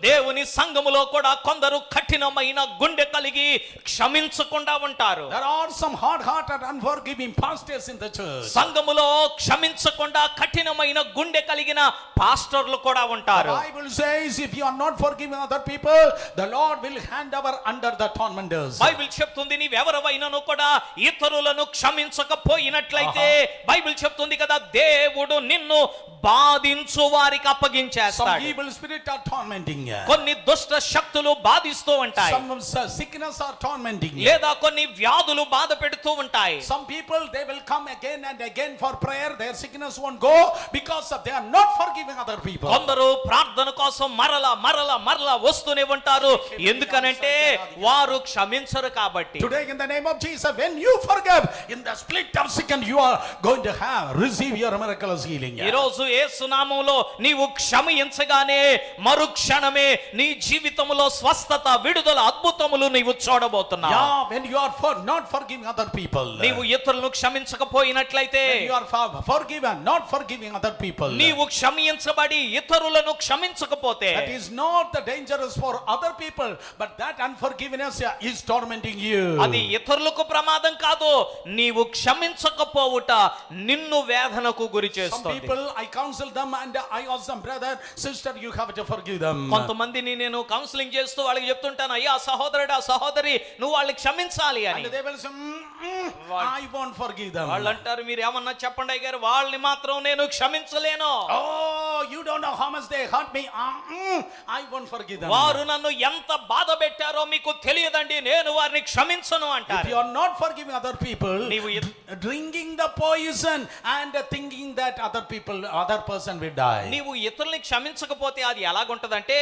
దేవుని సంఘములో కూడా కొందరు కఠినమైన గుండె కలిగి క్షమించకుండా ఉంటారు. There are some hard-hearted, unforgiving pastors in the church. సంఘములో క్షమించకుండా కఠినమైన గుండె కలిగిన పాస్టర్లు కూడా ఉంటారు. The Bible says if you are not forgiving other people, the Lord will hand over under the tormentors. Bible చెప్తుంది నీవెవరివైనాను కూడా ఇతరులను క్షమించకపోయినట్లయితే బైబిల్ చెప్తుంది కదా దేవుడు నిన్ను బాధించు వారికి Some అప్పగించేస్తాడు. evil spirit are tormenting you. కొన్ని దుష్ట శక్తులు బాధిస్తూ ఉంటాయి. Some sickness are tormenting you. లేదా కొన్ని వ్యాధులు బాధ పెడుతూ ఉంటాయి. Some people they will come again and again for prayer, their sickness won't go because of they are not forgiving other people. కొందరు ప్రార్థన కోసం మరలా వస్తూనే ఉంటారు. ఎందుకనంటే వారు క్షమించరు కాబట్టి. Today in the name of Jesus, when you forgive, in the split of second you are going to receive your miraculous healing. ఈ రోజు యేసు నామములో నీవు క్షమించగానే మరుక్షణమే నీ జీవితంలో స్వస్థత, విడుదల, అద్భుతములు నీవు చూడబోతున్నావు. Yeah, when you are not forgiving other people. నీవు ఇతరులను క్షమించకపోయినట్లయితే, When you are forgiven, not forgiving other people. నీవు క్షమించబడి ఇతరులను క్షమించకపోతే, that is not the dangerous for other people, but that unforgiveness is tormenting you. అది ఇతరులకు ప్రమాదం కాదు, నీవు క్షమించకపోవుట నిన్ను వేదనకు గురి Some చేస్తుంది. people I counsel them and I ask them, brother, sister, you have to forgive them. కొంతమందిని నేను కౌన్సిలింగ్ చేస్తూ వాళ్ళకి చెప్తుంటాను, అయ్యా సహోదరుడా సహోదరి నువ్వు వాళ్ళకి క్షమించాలి అని. And they will say, I won't forgive them. వాళ్ళు అంటారు, మీరు ఏమన్నా చెప్పండి అయ్యారు, వాళ్ళని మాత్రం నేను క్షమించలేను. Oh, you don't know how much they hurt me. I won't forgive them. వారు నన్ను ఎంత బాధ పెట్టారో మీకు తెలియదండి, నేను వారిని క్షమించను If అంటారు. you are not forgiving other people, నీవు drinking the poison and thinking that other person will die. నీవు ఇతరుల్ని క్షమించకపోతే అది ఎలాగుంటదంటే,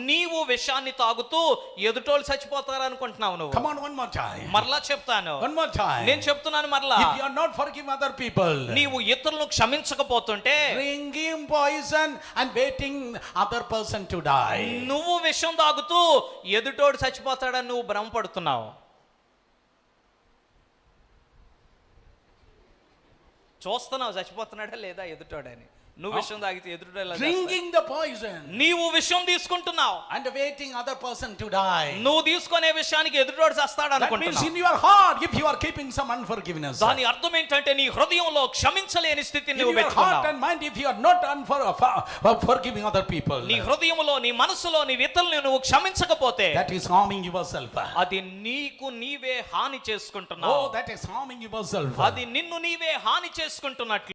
నీవు విషాన్ని తాగుతూ ఎదుటోళ్ళు చచ్చిపోతారు అనుకుంటున్నావు నువ్వు. Come on, one more time. మరలా చెప్తాను, One more time. నేను చెప్తున్నాను మరలా. If you are not forgiving other people, నీవు ఇతరులను క్షమించకపోతుంటే, drinking poison and waiting other person to die. నువ్వు విషం తాగుతూ ఎదుటోడు చచ్చిపోతాడని నువ్వు భ్రమపడుతున్నావు. చూస్తున్నావు చచ్చిపోతున్నాడా లేదా ఎదుటోడని. నువ్వు విషం తాగితే ఎదుటోడు ఎలా చేస్తాడు? Drinking the poison నీవు విషం తీసుకుంటున్నావు, and waiting other person to die. నువ్వు తీసుకునే విషయానికి ఎదుటోడు చస్తాడు That means అనుకుంటున్నావు. in your heart, if you are keeping some unforgiveness, దాని అర్థం ఏంటంటే నీ హృదయంలో క్షమించలేని స్థితిని in నువ్వు your heart పెట్టుకున్నావు. and mind, if you are not forgiving other people, నీ హృదయంలో, నీ మనసులో నీ ఇతరులను నువ్వు క్షమించకపోతే, that is harming yourself. అది నీకు నీవే హాని చేసుకుంటున్నావు. Oh, that is harming yourself. అది నిన్ను నీవే హాని చేసుకుంటున్నట్లు.